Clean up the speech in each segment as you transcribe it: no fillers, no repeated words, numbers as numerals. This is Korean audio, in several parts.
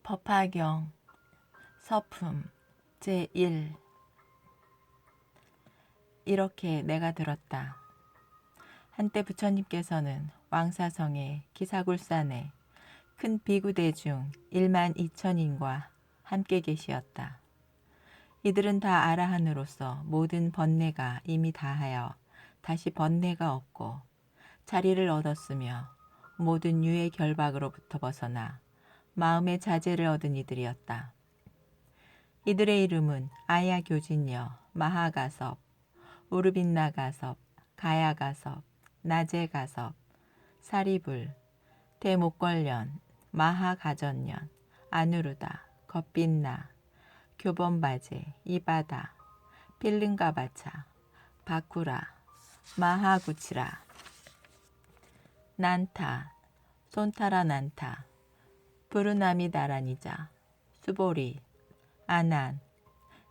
법화경 서품 제1. 이렇게 내가 들었다. 한때 부처님께서는 왕사성의 기사굴산에 큰 비구대중 12,000인과 함께 계시었다. 이들은 다 아라한으로서 모든 번뇌가 이미 다하여 다시 번뇌가 없고 자리를 얻었으며 모든 유의 결박으로부터 벗어나 마음의 자제를 얻은 이들이었다. 이들의 이름은 아야교진여, 마하가섭, 우르빈나가섭, 가야가섭, 나제가섭, 사리불, 대목걸련, 마하가전련, 아누르다, 겉빛나, 교범바제, 이바다, 필름가바차, 바쿠라, 마하구치라, 난타, 손타라 난타, 부르나미다라니자, 수보리, 아난,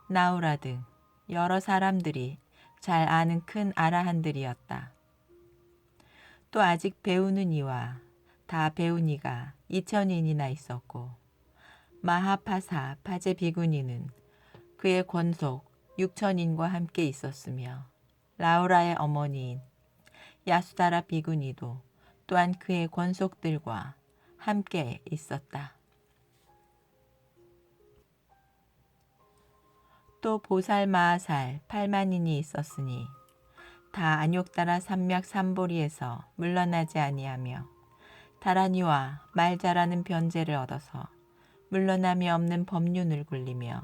나우라 등 여러 사람들이 잘 아는 큰 아라한들이었다. 또 아직 배우는 이와 다 배운 이가 2,000인이나 있었고 마하파사 파제 비구니는 그의 권속 6,000인과 함께 있었으며 라우라의 어머니인 야수다라 비구니도 또한 그의 권속들과 함께 있었다. 또 보살 마하살 8만인이 있었으니 다 안욕다라 산맥 삼보리에서 물러나지 아니하며 다라니와 말자라는 변제를 얻어서 물러남이 없는 법륜을 굴리며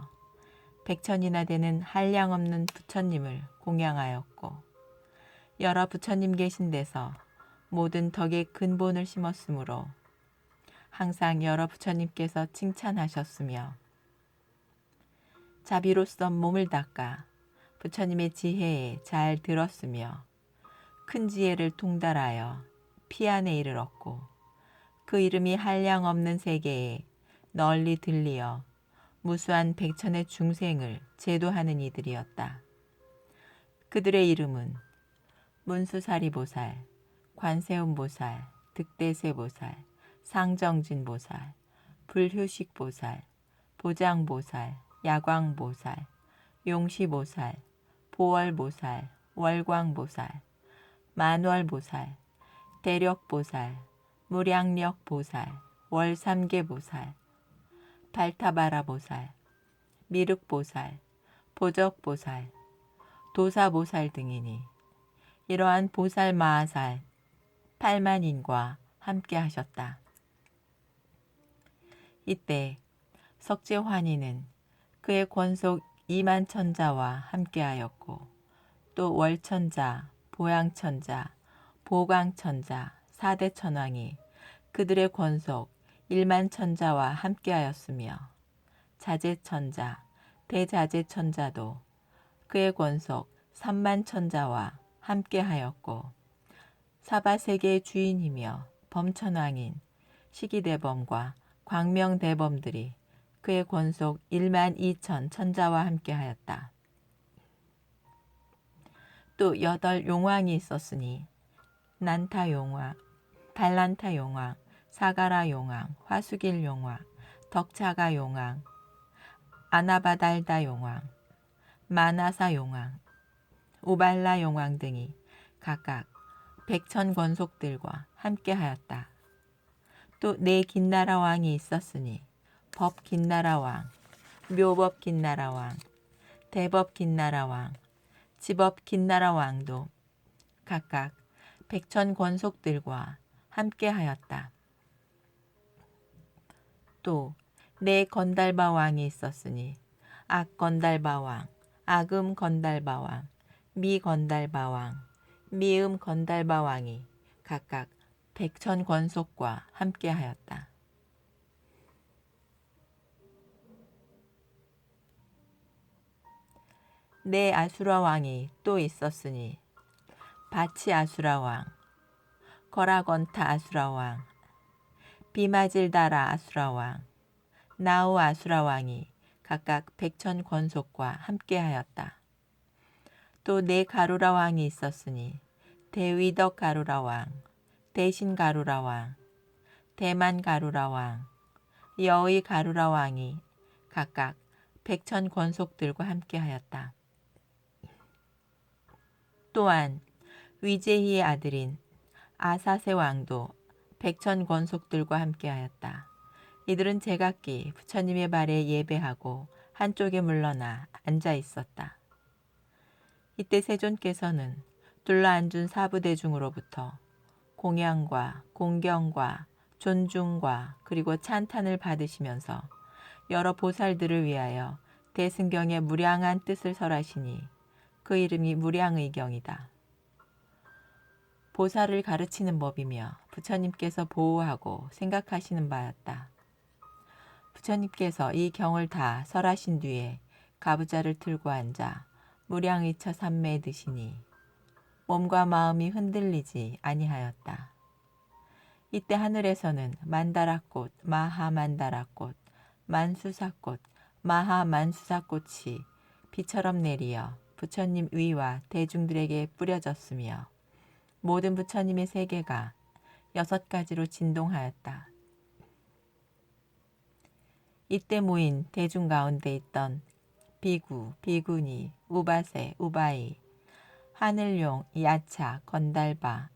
100천이나 되는 한량없는 부처님을 공양하였고 여러 부처님 계신 데서 모든 덕의 근본을 심었으므로 항상 여러 부처님께서 칭찬하셨으며 자비로써 몸을 닦아 부처님의 지혜에 잘 들었으며 큰 지혜를 통달하여 피안에 이르렀고 그 이름이 한량없는 세계에 널리 들리어 무수한 100천의 중생을 제도하는 이들이었다. 그들의 이름은 문수사리보살, 관세음보살, 득대세보살, 상정진보살, 불휴식보살, 보장보살, 야광보살, 용시보살, 보월보살, 월광보살, 만월보살, 대력보살, 무량력보살, 월삼계보살, 발타바라보살, 미륵보살, 보적보살, 도사보살 등이니 이러한 보살 마하살 8만인과 함께 하셨다. 이때 석제환희는 그의 권속 21,000자와 함께하였고 또 월천자, 보양천자, 보광천자, 사대천왕이 그들의 권속 10,000,000자와 함께하였으며 자제천자, 대자제천자도 그의 권속 31,000,000자와 함께하였고 사바세계의 주인이며 범천왕인 시기대범과 광명대범들이 그의 권속 12,000,000자와 함께하였다. 또 8 용왕이 있었으니 난타 용왕, 발란타 용왕, 사가라 용왕, 화수길 용왕, 덕차가 용왕, 아나바달다 용왕, 마나사 용왕, 우발라 용왕 등이 각각 100천 권속들과 함께하였다. 또 4 긴나라 왕이 있었으니 법 긴나라 왕, 묘법 긴나라 왕, 대법 긴나라 왕, 지법 긴나라 왕도 각각 100천 권속들과 함께하였다. 또 4 건달바 왕이 있었으니 악건달바 왕, 악음 건달바 왕, 미건달바 왕, 미음 건달바 왕이 각각 100천 권속과 함께하였다. 네 아수라 왕이 또 있었으니 바치 아수라 왕, 거라건타 아수라 왕, 비마질다라 아수라 왕, 나우 아수라 왕이 각각 100천 권속과 함께하였다. 또 4 가루라 왕이 있었으니 대위덕 가루라 왕, 대신 가루라 왕, 대만 가루라 왕, 여의 가루라 왕이 각각 백천 권속들과 함께하였다. 또한 위제희의 아들인 아사세 왕도 백천 권속들과 함께하였다. 이들은 제각기 부처님의 발에 예배하고 한쪽에 물러나 앉아 있었다. 이때 세존께서는 둘러앉은 사부대중으로부터 공양과 공경과 존중과 그리고 찬탄을 받으시면서 여러 보살들을 위하여 대승경의 무량한 뜻을 설하시니 그 이름이 무량의경이다. 보살을 가르치는 법이며 부처님께서 보호하고 생각하시는 바였다. 부처님께서 이 경을 다 설하신 뒤에 가부좌를 들고 앉아 무량의처 삼매에 드시니 몸과 마음이 흔들리지 아니하였다. 이때 하늘에서는 만다라꽃, 마하만다라꽃, 만수사꽃, 마하만수사꽃이 비처럼 내리어 부처님 위와 대중들에게 뿌려졌으며 모든 부처님의 세계가 6가지로 진동하였다. 이때 모인 대중 가운데 있던 비구, 비구니, 우바세, 우바이, 하늘용, 야차, 건달바,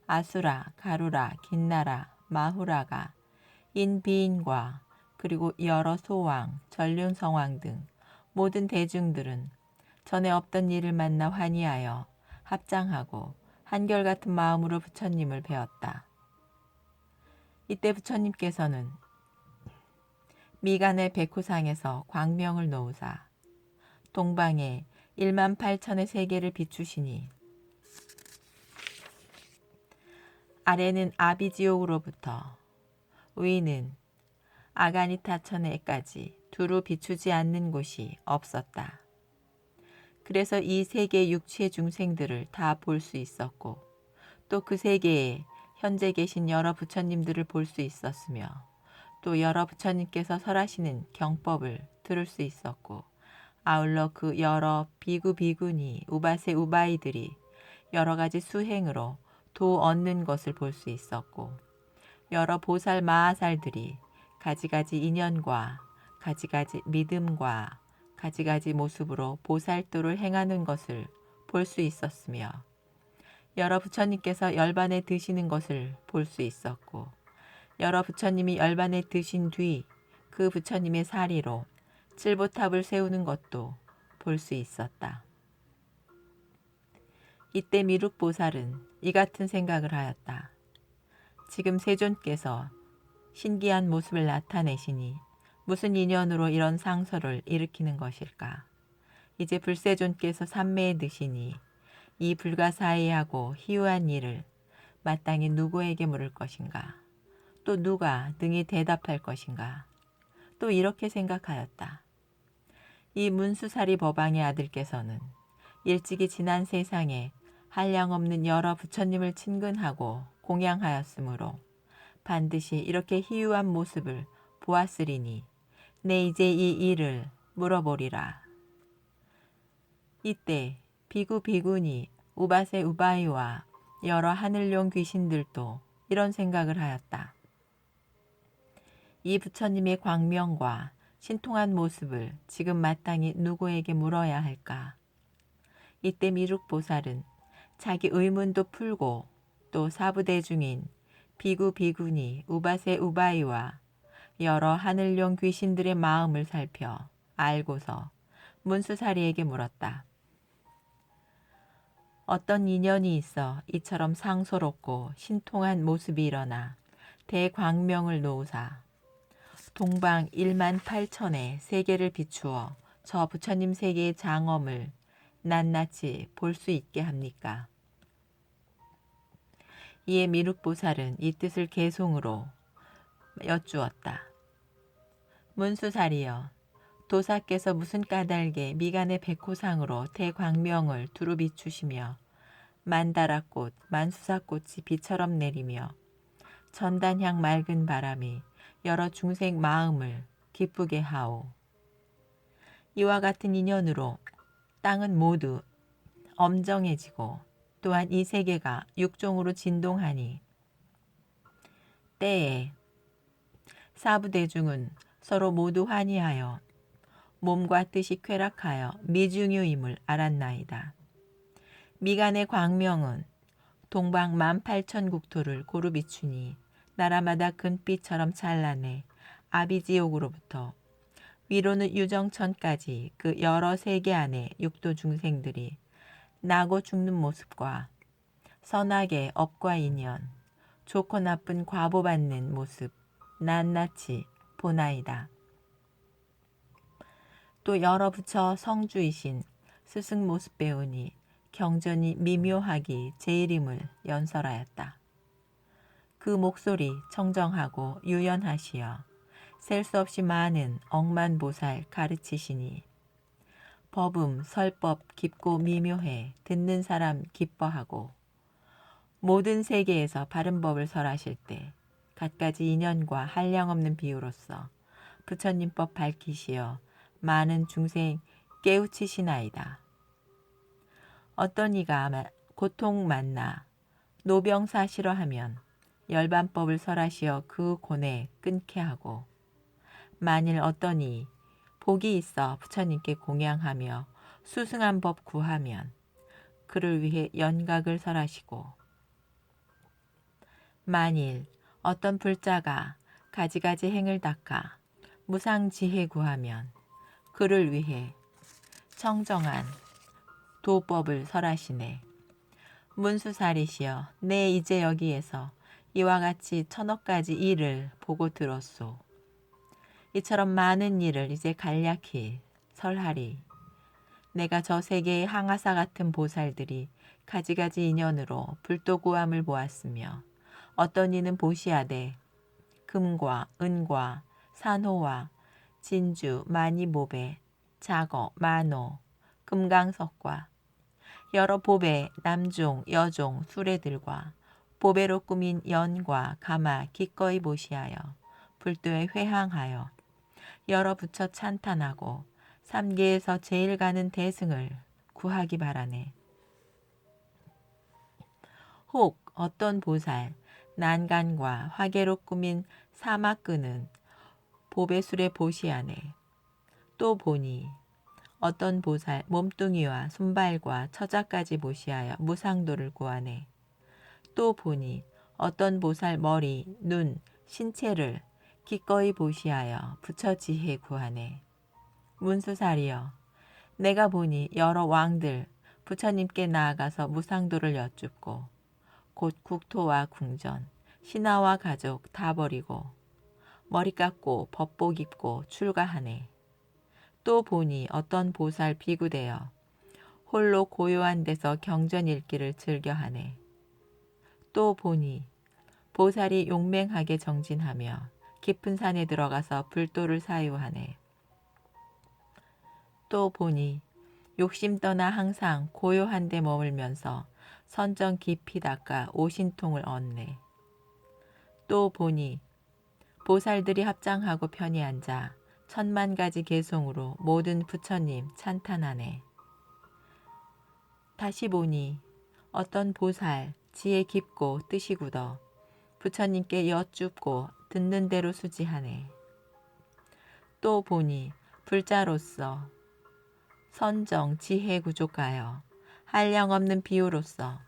아수라, 가루라, 긴나라, 마후라가 인비인과 그리고 여러 소왕, 전륜성왕 등 모든 대중들은 전에 없던 일을 만나 환희하여 합장하고 한결같은 마음으로 부처님을 배웠다. 이때 부처님께서는 미간의 백호상에서 광명을 놓으사 동방에 18,000의 세계를 비추시니 아래는 아비지옥으로부터 위는 아가니타천에까지 두루 비추지 않는 곳이 없었다. 그래서 이 세계 육체 중생들을 다 볼 수 있었고 또 그 세계에 현재 계신 여러 부처님들을 볼 수 있었으며 또 여러 부처님께서 설하시는 경법을 들을 수 있었고 아울러 그 여러 비구 비구니 우바세 우바이들이 여러 가지 수행으로 도 얻는 것을 볼 수 있었고 여러 보살 마하살들이 가지가지 인연과 가지가지 믿음과 가지가지 모습으로 보살도를 행하는 것을 볼 수 있었으며 여러 부처님께서 열반에 드시는 것을 볼 수 있었고 여러 부처님이 열반에 드신 뒤 그 부처님의 사리로 칠보탑을 세우는 것도 볼 수 있었다. 이때 미륵보살은 이 같은 생각을 하였다. 지금 세존께서 신기한 모습을 나타내시니 무슨 인연으로 이런 상설을 일으키는 것일까? 이제 불세존께서 삼매에 드시니 이 불가사의하고 희유한 일을 마땅히 누구에게 물을 것인가? 또 누가 능히 대답할 것인가? 또 이렇게 생각하였다. 이 문수사리 법왕의 아들께서는 일찍이 지난 세상에 한량없는 여러 부처님을 친근하고 공양하였으므로 반드시 이렇게 희유한 모습을 보았으리니 내 이제 이 일을 물어보리라. 이때 비구 비구니 우바세 우바이와 여러 하늘용 귀신들도 이런 생각을 하였다. 이 부처님의 광명과 신통한 모습을 지금 마땅히 누구에게 물어야 할까? 이때 미륵보살은 자기 의문도 풀고 또 사부대중인 비구 비구니 우바세 우바이와 여러 하늘용 귀신들의 마음을 살펴 알고서 문수사리에게 물었다. 어떤 인연이 있어 이처럼 상소롭고 신통한 모습이 일어나 대광명을 놓으사 동방 18,000의 세계를 비추어 저 부처님 세계의 장엄을 낱낱이 볼 수 있게 합니까? 이에 미륵보살은 이 뜻을 개송으로 여쭈었다. 문수사리여, 도사께서 무슨 까닭에 미간의 백호상으로 대광명을 두루 비추시며 만다라꽃, 만수사꽃이 비처럼 내리며 전단향 맑은 바람이 여러 중생 마음을 기쁘게 하오. 이와 같은 인연으로 땅은 모두 엄정해지고 또한 이 세계가 육종으로 진동하니 때에 사부대중은 서로 모두 환희하여 몸과 뜻이 쾌락하여 미중유임을 알았나이다. 미간의 광명은 동방 18,000국토를 고루 비추니 나라마다 금빛처럼 찬란해 아비지옥으로부터 위로는 유정천까지 그 여러 세계 안의 육도 중생들이 나고 죽는 모습과 선악의 업과 인연, 좋고 나쁜 과보받는 모습 낱낱이 보나이다. 또 여러 부처 성주이신 스승 모습 배우니 경전이 미묘하기 제일임을 연설하였다. 그 목소리 청정하고 유연하시어 셀 수 없이 많은 억만보살 가르치시니 법음 설법 깊고 미묘해 듣는 사람 기뻐하고 모든 세계에서 바른 법을 설하실 때 갖가지 인연과 한량없는 비유로서 부처님법 밝히시어 많은 중생 깨우치시나이다. 어떤 이가 고통 만나 노병사 싫어하면 열반법을 설하시어 그 고뇌 끊게 하고 만일 어떤 이 복이 있어 부처님께 공양하며 수승한 법 구하면 그를 위해 연각을 설하시고 만일 어떤 불자가 가지가지 행을 닦아 무상지혜 구하면 그를 위해 청정한 도법을 설하시네. 문수살이시여 내 이제 여기에서 이와 같이 1000억가지 일을 보고 들었소. 이처럼 많은 일을 이제 간략히 설하리. 내가 저 세계의 항아사 같은 보살들이 가지가지 인연으로 불도구함을 보았으며 어떤 이는 보시하되 금과 은과 산호와 진주, 마니보배, 자거, 만호, 금강석과 여러 보배, 남종, 여종, 수레들과 보배로 꾸민 연과 가마 기꺼이 보시하여 불도에 회항하여 여러 부처 찬탄하고 삼계에서 제일 가는 대승을 구하기 바라네. 혹 어떤 보살 난간과 화계로 꾸민 사막끈은 보배술에 보시하네. 또 보니 어떤 보살 몸뚱이와 손발과 처자까지 보시하여 무상도를 구하네. 또 보니 어떤 보살 머리, 눈, 신체를 기꺼이 보시하여 부처 지혜 구하네. 문수살이여 내가 보니 여러 왕들 부처님께 나아가서 무상도를 여쭙고 곧 국토와 궁전, 신하와 가족 다 버리고 머리 깎고 법복 입고 출가하네. 또 보니 어떤 보살 비구되어 홀로 고요한 데서 경전 읽기를 즐겨하네. 또 보니 보살이 용맹하게 정진하며 깊은 산에 들어가서 불도를 사유하네. 또 보니 욕심 떠나 항상 고요한 데 머물면서 선정 깊이 닦아 오신통을 얻네. 또 보니 보살들이 합장하고 편히 앉아 1000만가지 개송으로 모든 부처님 찬탄하네. 다시 보니 어떤 보살 지혜 깊고 뜻이 굳어 부처님께 여쭙고 듣는 대로 수지하네. 또 보니 불자로서 선정 지혜 구족하여 한량없는 비유로서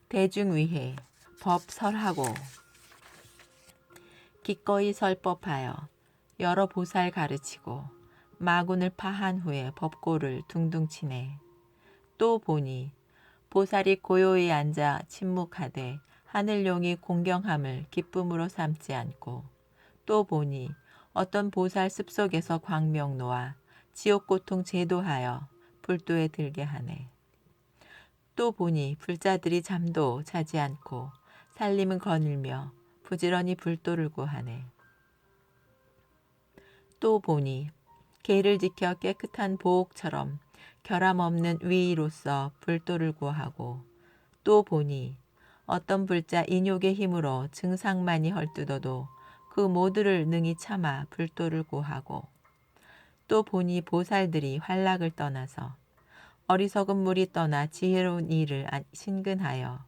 대중 위해 법 설하고 기꺼이 설법하여 여러 보살 가르치고 마군을 파한 후에 법고를 둥둥 치네. 또 보니 보살이 고요히 앉아 침묵하되 하늘용이 공경함을 기쁨으로 삼지 않고 또 보니 어떤 보살 습속에서 광명 놓아 지옥고통 제도하여 불도에 들게 하네. 또 보니 불자들이 잠도 자지 않고 살림은 거닐며 부지런히 불도를 구하네. 또 보니 계를 지켜 깨끗한 보옥처럼 결함 없는 위의로서 불도를 구하고 또 보니 어떤 불자 인욕의 힘으로 증상만이 헐뜯어도 그 모두를 능히 참아 불도를 구하고 또 보니 보살들이 환락을 떠나서 어리석은 물이 떠나 지혜로운 이를 신근하여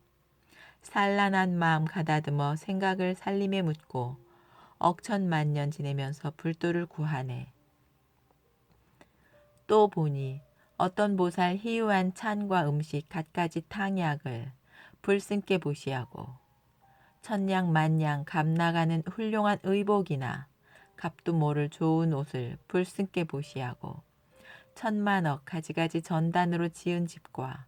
산란한 마음 가다듬어 생각을 살림에 묻고 억천만년 지내면서 불도를 구하네. 또 보니 어떤 보살 희유한 찬과 음식 갖가지 탕약을 불승께 보시하고 천냥 만냥 값 나가는 훌륭한 의복이나 값도 모를 좋은 옷을 불승께 보시하고 천만억 가지가지 전단으로 지은 집과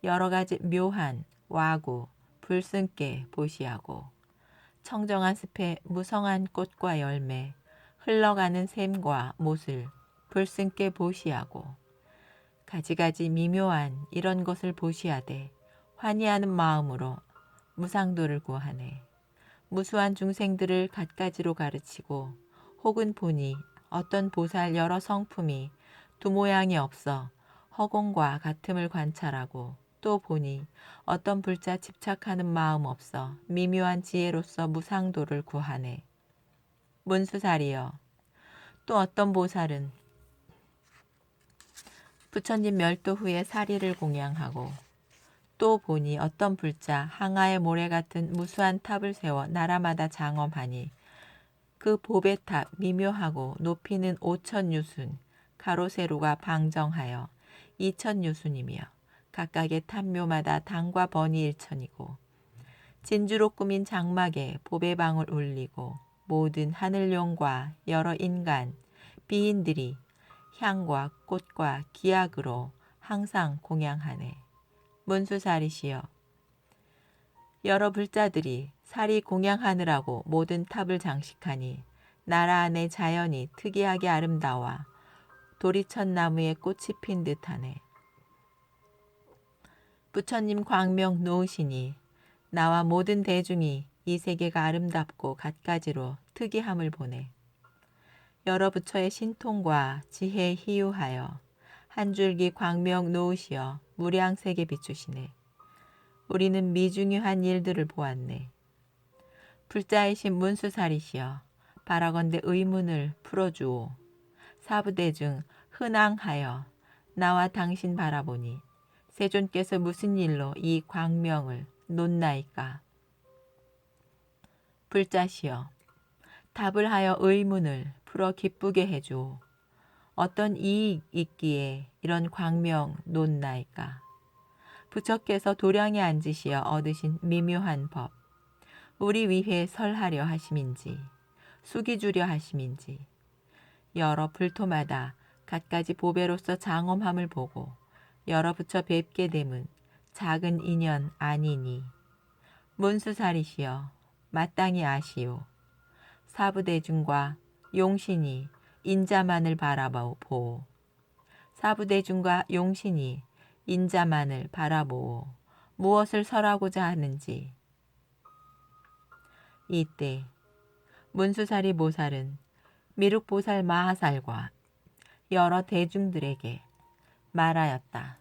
여러 가지 묘한 와구 불승께 보시하고 청정한 숲에 무성한 꽃과 열매 흘러가는 샘과 못을 불승께 보시하고 가지가지 미묘한 이런 것을 보시하되 환희하는 마음으로 무상도를 구하네. 무수한 중생들을 갖가지로 가르치고 혹은 보니 어떤 보살 여러 성품이 두 모양이 없어 허공과 같음을 관찰하고 또 보니 어떤 불자 집착하는 마음 없어 미묘한 지혜로서 무상도를 구하네. 문수살이여 또 어떤 보살은 부처님 멸도 후에 사리를 공양하고 또 보니 어떤 불자 항아의 모래 같은 무수한 탑을 세워 나라마다 장엄하니 그 보배탑 미묘하고 높이는 5천유순 가로세로가 방정하여 2천유순이며 각각의 탑묘마다 당과 번이 1천이고 진주로 꾸민 장막에 보배방울 울리고 모든 하늘용과 여러 인간, 비인들이 향과 꽃과 기약으로 항상 공양하네. 문수사리시여 여러 불자들이 사리 공양하느라고 모든 탑을 장식하니 나라 안의 자연이 특이하게 아름다워 도리천나무에 꽃이 핀 듯하네. 부처님 광명 놓으시니 나와 모든 대중이 이 세계가 아름답고 갖가지로 특이함을 보네. 여러 부처의 신통과 지혜에 희유하여 한 줄기 광명 놓으시어 무량세계 비추시네. 우리는 미중요한 일들을 보았네. 불자이신 문수살이시여 바라건대 의문을 풀어주오. 사부대중 흔앙하여 나와 당신 바라보니 세존께서 무슨 일로 이 광명을 놓나이까. 불자시여 답을 하여 의문을 풀어 기쁘게 해주오. 어떤 이익 있기에 이런 광명 놓나이까. 부처께서 도량에 앉으시어 얻으신 미묘한 법 우리 위해 설하려 하심인지 숙이 주려 하심인지 여러 불토마다 갖가지 보배로서 장엄함을 보고 여러 부처 뵙게 됨은 작은 인연 아니니. 문수살이시여 마땅히 아시오. 사부대중과 용신이 인자만을 바라보오. 사부대중과 용신이 인자만을 바라보오. 무엇을 설하고자 하는지. 이때 문수사리 보살은 미륵보살 마하살과 여러 대중들에게 말하였다.